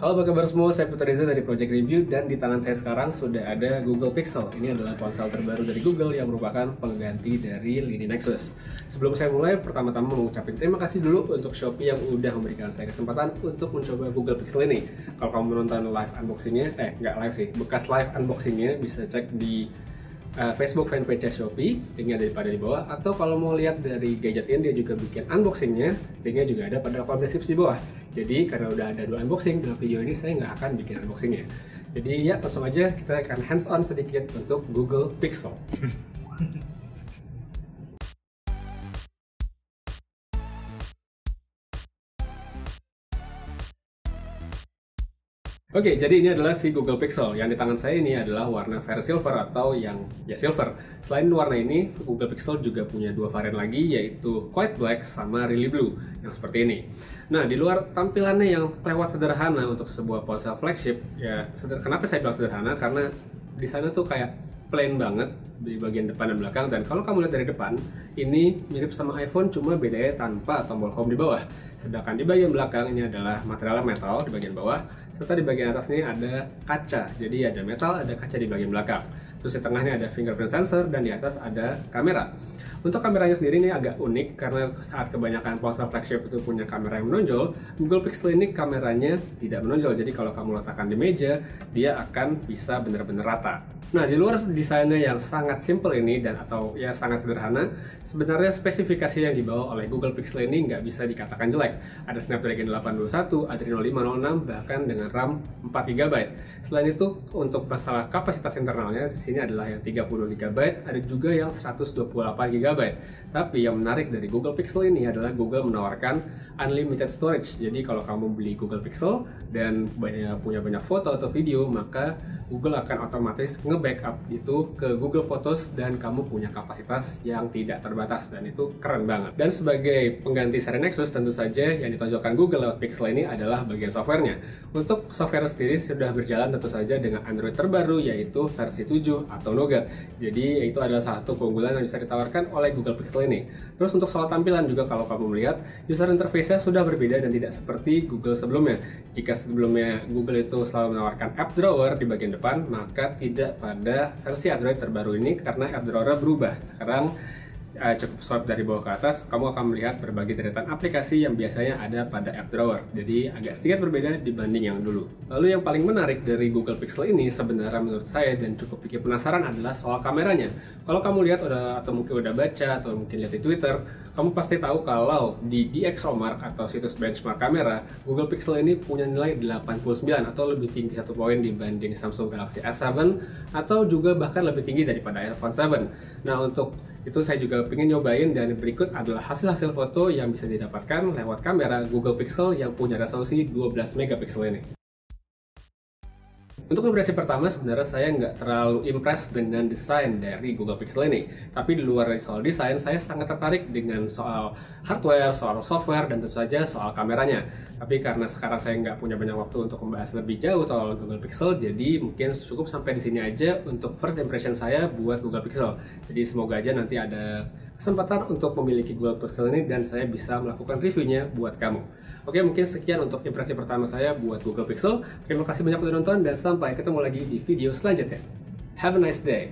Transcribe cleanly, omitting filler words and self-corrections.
Halo, apa kabar semua? Saya Putra Reza dari Project Review, dan di tangan saya sekarang sudah ada Google Pixel. Ini adalah ponsel terbaru dari Google yang merupakan pengganti dari lini Nexus. Sebelum saya mulai, pertama-tama mau ngucapin terima kasih dulu untuk Shopee yang udah memberikan saya kesempatan untuk mencoba Google Pixel ini. Kalau kamu menonton live unboxingnya, nggak live sih, bekas live unboxingnya bisa cek di Facebook fanpage Shopee, linknya daripada di bawah. Atau kalau mau lihat dari gadget ini, dia juga bikin unboxingnya, linknya juga ada pada kolom deskripsi di bawah. Jadi karena udah ada 2 unboxing dalam video ini, saya nggak akan bikin unboxingnya. Jadi ya langsung aja kita akan hands on sedikit untuk Google Pixel. Oke, jadi ini adalah si Google Pixel. Yang di tangan saya ini adalah warna Fair Silver atau yang ya silver. Selain warna ini, Google Pixel juga punya 2 varian lagi, yaitu Quiet Black sama Really Blue yang seperti ini. Nah, di luar tampilannya yang kelewat sederhana untuk sebuah ponsel flagship, ya kenapa saya bilang sederhana? Karena di sana tuh kayak plain banget di bagian depan dan belakang, dan kalau kamu lihat dari depan, ini mirip sama iPhone, cuma bedanya tanpa tombol home di bawah. Sedangkan di bagian belakang ini adalah materialnya metal di bagian bawah, serta di bagian atas ini ada kaca. Jadi ada metal, ada kaca di bagian belakang. Terus di tengahnya ada fingerprint sensor, dan di atas ada kamera. Untuk kameranya sendiri ini agak unik karena saat kebanyakan ponsel flagship itu punya kamera yang menonjol, Google Pixel ini kameranya tidak menonjol. Jadi kalau kamu letakkan di meja, dia akan bisa benar-benar rata. Nah, di luar desainnya yang sangat simple ini dan atau ya sangat sederhana, sebenarnya spesifikasi yang dibawa oleh Google Pixel ini nggak bisa dikatakan jelek. Ada Snapdragon 821, Adreno 506, bahkan dengan RAM 4GB. Selain itu, untuk masalah kapasitas internalnya, di sini adalah yang 30GB, ada juga yang 128GB. Tapi yang menarik dari Google Pixel ini adalah Google menawarkan unlimited storage. Jadi kalau kamu beli Google Pixel dan punya banyak foto atau video, maka Google akan otomatis nge-backup itu ke Google Photos dan kamu punya kapasitas yang tidak terbatas, dan itu keren banget. Dan sebagai pengganti seri Nexus, tentu saja yang ditonjolkan Google lewat Pixel ini adalah bagian softwarenya. Untuk software sendiri sudah berjalan tentu saja dengan Android terbaru, yaitu versi 7 atau Nougat. Jadi itu adalah satu keunggulan yang bisa ditawarkan oleh Google Pixel ini. Terus untuk soal tampilan juga, kalau kamu melihat user interface-nya sudah berbeda dan tidak seperti Google sebelumnya. Jika sebelumnya Google itu selalu menawarkan app drawer di bagian depan, maka tidak pada versi Android terbaru ini, karena app drawer berubah. Sekarang cukup swipe dari bawah ke atas, kamu akan melihat berbagai deretan aplikasi yang biasanya ada pada app drawer. Jadi agak sedikit berbeda dibanding yang dulu. Lalu yang paling menarik dari Google Pixel ini sebenarnya menurut saya dan cukup bikin penasaran adalah soal kameranya. Kalau kamu lihat atau mungkin udah baca atau mungkin lihat di Twitter, kamu pasti tahu kalau di DxOMark atau situs benchmark kamera, Google Pixel ini punya nilai 89 atau lebih tinggi 1 poin dibanding Samsung Galaxy S7 atau juga bahkan lebih tinggi daripada iPhone 7. Nah, untuk itu saya juga pengen nyobain, dan berikut adalah hasil-hasil foto yang bisa didapatkan lewat kamera Google Pixel yang punya resolusi 12 megapiksel ini. Untuk impresi pertama, sebenarnya saya nggak terlalu impressed dengan desain dari Google Pixel ini. Tapi di luar dari soal desain, saya sangat tertarik dengan soal hardware, soal software, dan tentu saja soal kameranya. Tapi karena sekarang saya nggak punya banyak waktu untuk membahas lebih jauh soal Google Pixel, jadi mungkin cukup sampai di sini aja untuk first impression saya buat Google Pixel. Jadi semoga aja nanti ada kesempatan untuk memiliki Google Pixel ini dan saya bisa melakukan reviewnya buat kamu. Oke, mungkin sekian untuk impresi pertama saya buat Google Pixel. Terima kasih banyak udah nonton, dan sampai ketemu lagi di video selanjutnya. Have a nice day!